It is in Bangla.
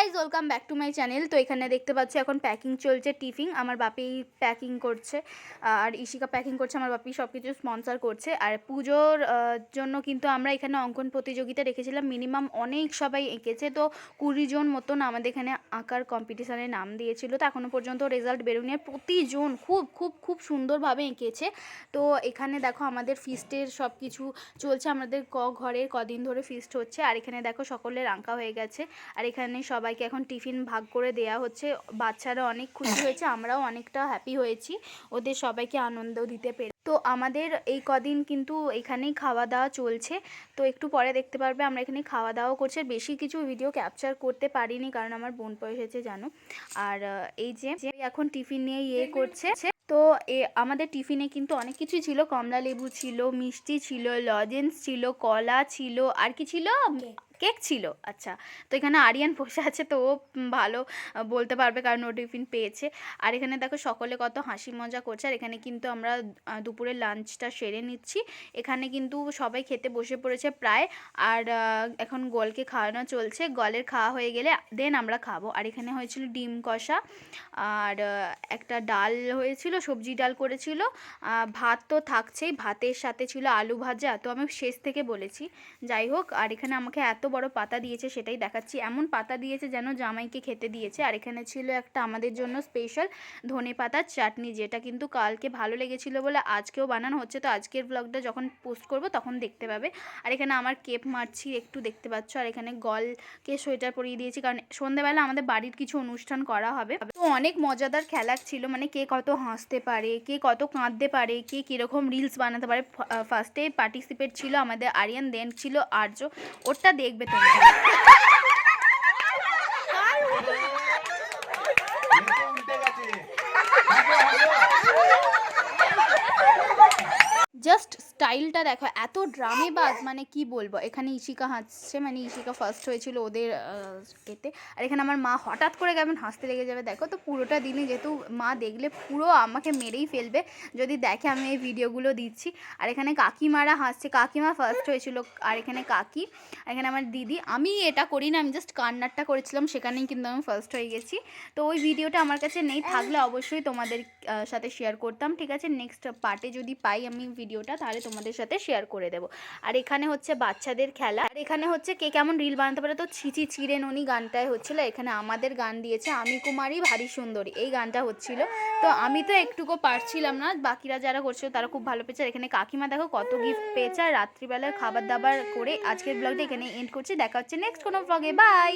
Guys welcome back to my channel. তো এখানে দেখতে পাচ্ছি এখন প্যাকিং চলছে টিফিন। আমার বাপি প্যাকিং করছে আর ইশিকা প্যাকিং করছে। আমার বাপি সব কিছু স্পন্সর করছে। আর পুজোর জন্য কিন্তু আমরা এখানে অঙ্কন প্রতিযোগিতা রেখেছিলাম। মিনিমাম অনেক সবাই এঁকেছে, তো 20 জন মতন আমাদের এখানে আঁকার কম্পিটিশানে নাম দিয়েছিল। তো এখনও পর্যন্ত রেজাল্ট বেরোনি। প্রতিজন খুব খুব খুব সুন্দরভাবে এঁকেছে। তো এখানে দেখো আমাদের ফিস্টের সব কিছু চলছে। আমাদের ঘরের কদিন ধরে ফিস্ট হচ্ছে। আর এখানে দেখো সকলের আঁকা হয়ে গেছে। আর এখানে সবাইকে এখন টিফিন ভাগ করে দেয়া হচ্ছে। বাচ্চারা অনেক খুশি হয়েছে, আমরাও অনেকটা হ্যাপি হয়েছি ওদের সবাইকে আনন্দ দিতে পেরে। তো আমাদের এই কদিন কিন্তু এখানেই খাওয়া দাওয়া চলছে। তো একটু পরে দেখতে পারবে আমরা এখানে খাওয়া দাওয়া করছি। বেশি কিছু ভিডিও ক্যাপচার করতে পারিনি কারণ আমার বোন এসেছে জানো। আর এই যে এখন টিফিন নিয়ে করছে। তো আমাদের টিফিনে কিন্তু অনেক কিছুই ছিল। কমলা লেবু ছিল, মিষ্টি ছিল, লজেন্স ছিল, কলা ছিল, আর কি ছিল, কেক ছিল। আচ্ছা, তো এখানে আরিয়ান বসে আছে, তো ও ভালো বলতে পারবে কারণ ও টিফিন পেয়েছে। আর এখানে দেখো সকলে কত হাসি মজা করছে। আর এখানে কিন্তু আমরা দুপুরের লাঞ্চটা সেরে নিচ্ছি। এখানে কিন্তু সবাই খেতে বসে পড়েছে প্রায়। আর এখন গলকে খাওয়ানো চলছে। গলের খাওয়া হয়ে গেলে দেন আমরা খাবো। আর এখানে হয়েছিল ডিম কষা, আর একটা ডাল হয়েছিল, সবজি ডাল করেছিল, ভাত তো থাকছেই, ভাতের সাথে ছিল আলু ভাজা। তো আমি শেষ থেকে বলেছি, যাই হোক। আর এখানে আমাকে এত বড় পাতা দিয়েছে সেটাই দেখাচ্ছি। এমন পাতা দিয়েছে যেন জামাইকে খেতে দিয়েছে। আর এখানে ছিল একটা আমাদের জন্য স্পেশাল ধনে পাতার চাটনি, যেটা কিন্তু কালকে ভালো লেগেছিল বলে আজকেও বানানো হচ্ছে। তো আজকের ব্লগটা যখন পোস্ট করব তখন দেখতে পাবে। আর এখানে আমার কেপ মারছি, একটু দেখতে পাচ্ছ। আর এখানে গলকে সোয়েটার পরিয়ে দিয়েছি কারণ সন্ধ্যাবেলা আমাদের বাড়ির কিছু অনুষ্ঠান করা হবে। তো অনেক মজাদার খেলা ছিল, মানে কে কত হাসতে পারে, কে কত কাঁদতে পারে, কে কীরকম রিলস বানাতে পারে। ফার্স্টে পার্টিসিপেট ছিল আমাদের আরিয়ান, দেন ছিল আর্য। ওরটা দেখবে তোমরা। জাস্ট স্টাইলটা দেখো, এত ড্রামে বাজ, মানে কি বলবো। এখানে ইশিকা হাসছে, মানে ইশিকা ফার্স্ট হয়েছিল ওদের এতে। আর এখানে আমার মা হঠাৎ করে কেমন হাসতে লেগে যাবে দেখো। তো পুরোটা দিনে যেহেতু মা দেখলে পুরো আমাকে মেরেই ফেলবে যদি দেখে আমি এই ভিডিওগুলো দিচ্ছি। আর এখানে কাকিমারা হাসছে, কাকিমা ফার্স্ট হয়েছিল। আর এখানে কাকি, এখানে আমার দিদি। আমি এটা করি না, আমি জাস্ট কান্নারটা করেছিলাম, সেখানেই কিন্তু আমি ফার্স্ট হয়ে গেছি। তো ওই ভিডিওটা আমার কাছে নেই, থাকলে অবশ্যই তোমাদের সাথে শেয়ার করতাম। ঠিক আছে, নেক্সট পার্টে যদি পাই আমি ভিডিওটা তাহলে তোমাদের সাথে শেয়ার করে দেবো। আর এখানে হচ্ছে বাচ্চাদের খেলা। আর এখানে হচ্ছে কে কেমন রিল বানাতে পারে। তো ছিচি ছিঁড়ে ননি গানটাই হচ্ছিল। এখানে আমাদের গান দিয়েছে আমি কুমারী ভারী সুন্দরী, এই গানটা হচ্ছিল। তো আমি তো একটুকু পারছিলাম না, বাকিরা যারা করছিল তারা খুব ভালো পেয়েছে। আর এখানে কাকিমা দেখো কত গিফট পেয়েছে। আর রাত্রিবেলার খাবার দাবার করে আজকের ব্লগটা এখানে এন্ড করছি। দেখা হচ্ছে নেক্সট কোনো ব্লগে। বাই।